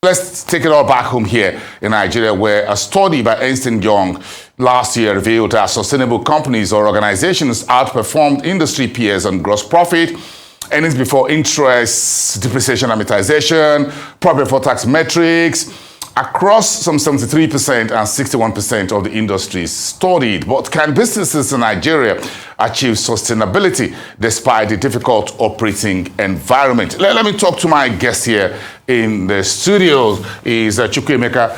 Let's take it all back home here in Nigeria, where a study by Ernst & Young last year revealed that sustainable companies or organizations outperformed industry peers on gross profit, earnings before interest, depreciation, amortization, profit before tax metrics, across some 73% and 61% of the industries studied. But can businesses in Nigeria achieve sustainability despite the difficult operating environment? Let me talk to my guest here in the studio. Is Chukwuemeka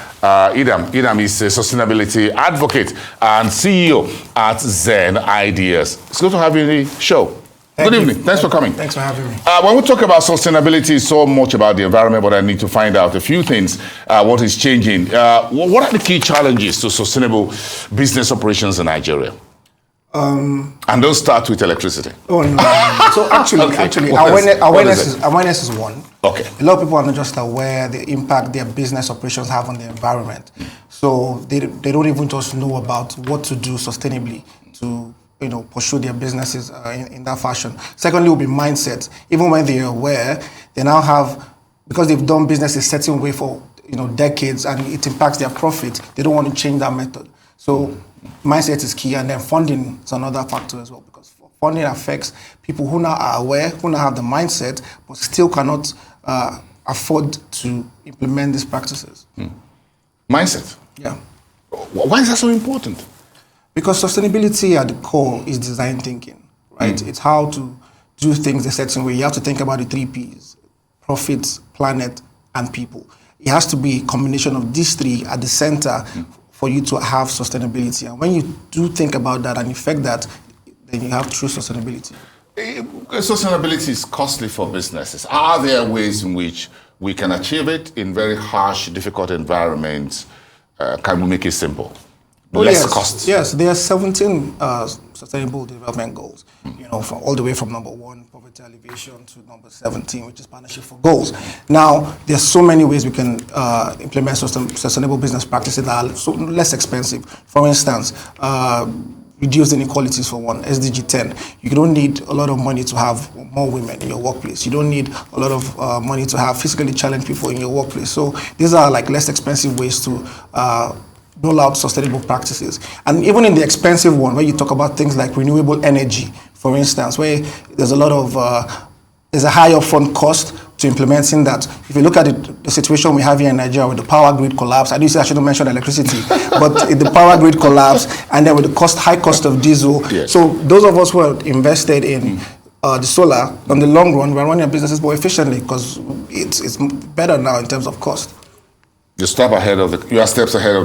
Idam. Idam is a sustainability advocate and CEO at Zen Ideas. It's good to have you in the show. Good evening. Thanks for coming. Thanks for having me. When we talk about sustainability, so much about the environment, but I need to find out a few things. What is changing? What are the key challenges to sustainable business operations in Nigeria? And don't start with electricity. Oh no. So actually, awareness is one. Okay. A lot of people are not just aware the impact their business operations have on the environment. So they don't even just know about what to do sustainably to pursue their businesses in that fashion. Secondly, will be mindset. Even when they're aware, they now have, because they've done business a certain way for decades and it impacts their profit, they don't want to change that method. So mindset is key, and then funding is another factor as well, because funding affects people who now are aware, who now have the mindset, but still cannot afford to implement these practices. Mindset? Yeah. Why is that so important? Because sustainability at the core is design thinking, right? It's how to do things a certain way. You have to think about the 3 Ps: profits, planet, and people. It has to be a combination of these 3 at the center for you to have sustainability. And when you do think about that and effect that, then you have true sustainability. Sustainability is costly for businesses. Are there ways in which we can achieve it in very harsh, difficult environments? Can we make it simple? Less costs. Yes, there are 17 sustainable development goals. From all the way from number 1, poverty alleviation, to number 17, which is partnership for goals. Now, there's so many ways we can implement sustainable business practices that are less expensive. For instance, reduce inequalities for one, SDG 10. You don't need a lot of money to have more women in your workplace. You don't need a lot of money to have physically challenged people in your workplace. So these are like less expensive ways to roll out sustainable practices. And even in the expensive one, where you talk about things like renewable energy, for instance, where there's a lot of, there's a high upfront cost to implementing that. If you look at the situation we have here in Nigeria with the power grid collapse, I do say I shouldn't mention electricity, but the power grid collapse, and then with the high cost of diesel. Yes. So those of us who are invested in the solar, on the long run, we're running our businesses more efficiently because it's better now in terms of cost. You are steps ahead of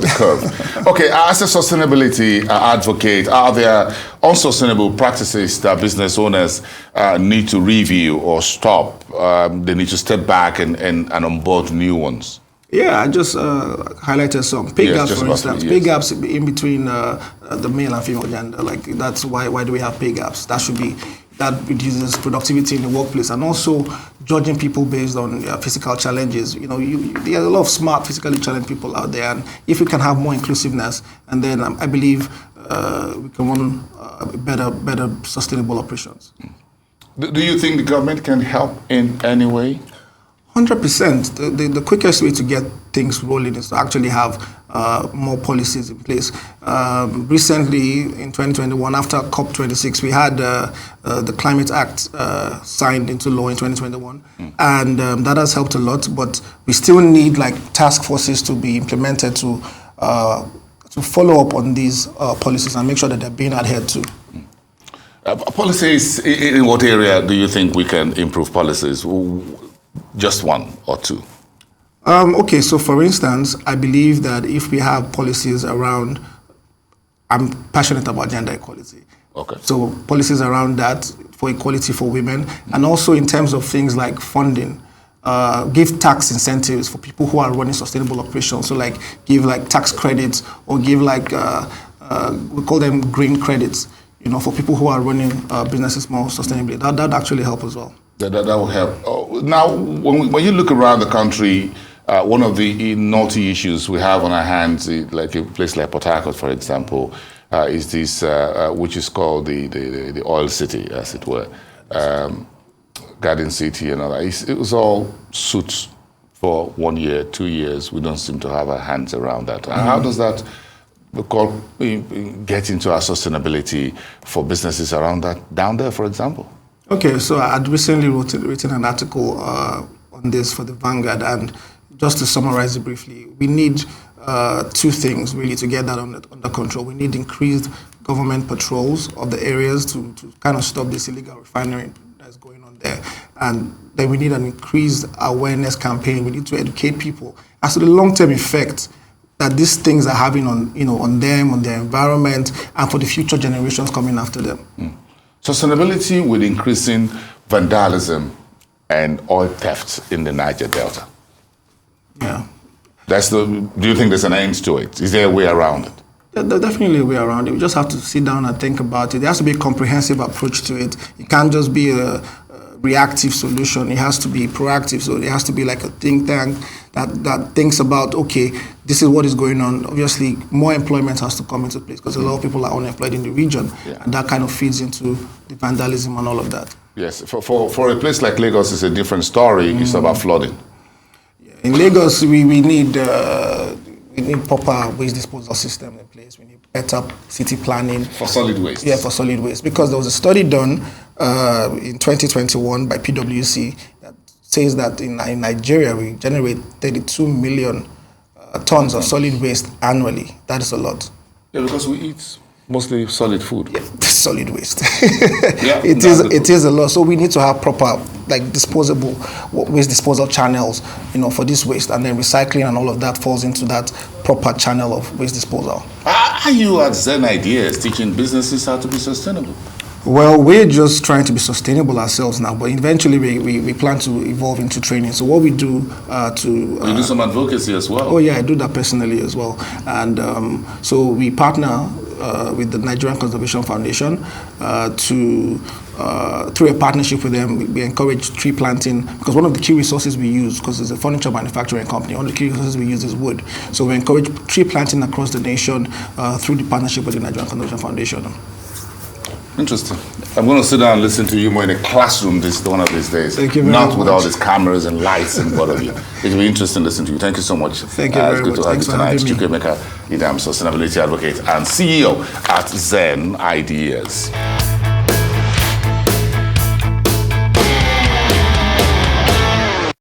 the curve. Okay, as a sustainability advocate, are there unsustainable practices that business owners need to review or stop? They need to step back and onboard new ones? Yeah, I just highlighted some. Pay gaps, for instance. Pay gaps in between the male and female gender. Like, that's why do we have pay gaps? That reduces productivity in the workplace, and also judging people based on physical challenges. There are a lot of smart, physically challenged people out there, and if we can have more inclusiveness, and then I believe we can run better sustainable operations. Do you think the government can help in any way? 100%. The quickest way to get things rolling is to actually have more policies in place. Recently, in 2021, after COP26, we had the Climate Act signed into law in 2021, and that has helped a lot. But we still need task forces to be implemented to follow up on these policies and make sure that they're being adhered to. Policies, in what area do you think we can improve policies? Just 1 or 2? Okay, so for instance, I believe that if we have policies around, I'm passionate about gender equality. Okay. So policies around that for equality for women, and also in terms of things like funding, give tax incentives for people who are running sustainable operations. So give tax credits, or give we call them green credits, for people who are running businesses more sustainably. That actually help as well. That will help. Now, when you look around the country, one of the naughty issues we have on our hands, like a place like Port Harcourt, for example, is this, which is called the oil city, as it were, Garden City and all that. It was all soot for 1 year, 2 years, we don't seem to have our hands around that. How does that get into our sustainability for businesses around that, down there, for example? Okay, so I'd recently written an article on this for the Vanguard, and just to summarize it briefly, we need two things really to get that under control. We need increased government patrols of the areas to kind of stop this illegal refinery that's going on there. And then we need an increased awareness campaign. We need to educate people as to the long-term effect that these things are having on, on them, on their environment, and for the future generations coming after them. Sustainability with increasing vandalism and oil theft in the Niger Delta. Yeah. Do you think there's an end to it? Is there a way around it? Yeah, there's definitely a way around it. We just have to sit down and think about it. There has to be a comprehensive approach to it. It can't just be a reactive solution. It has to be proactive. So it has to be like a think tank that thinks about, okay, this is what is going on. Obviously, more employment has to come into place because a lot of people are unemployed in the region. Yeah. And that kind of feeds into the vandalism and all of that. Yes, for a place like Lagos, it's a different story. It's about flooding. In Lagos, we need proper waste disposal system in place. We need better city planning. For solid waste? Yeah, for solid waste. Because there was a study done in 2021 by PwC that says that in Nigeria, we generate 32 million tons of solid waste annually. That is a lot. Yeah, because we eat mostly solid food. Yeah, solid waste. Yeah, it is a lot. So we need to have proper disposable waste disposal channels, for this waste, and then recycling and all of that falls into that proper channel of waste disposal. Are you at Zen Ideas teaching businesses how to be sustainable? Well, we're just trying to be sustainable ourselves now, but eventually we plan to evolve into training. So what we do you do some advocacy as well? Oh yeah, I do that personally as well. And so we partner with the Nigerian Conservation Foundation through a partnership with them. We encourage tree planting because one of the key resources we use, because it's a furniture manufacturing company, one of the key resources we use is wood. So we encourage tree planting across the nation through the partnership with the Nigerian Conservation Foundation. Interesting. I'm going to sit down and listen to you more in a classroom one of these days. Thank you very much. Not with all these cameras and lights and what have you. It'll be interesting to listen to you. Thank you so much. Thank you very much. It's good to have you tonight. Chukwuemeka Idam, sustainability advocate and CEO at Zen Ideas.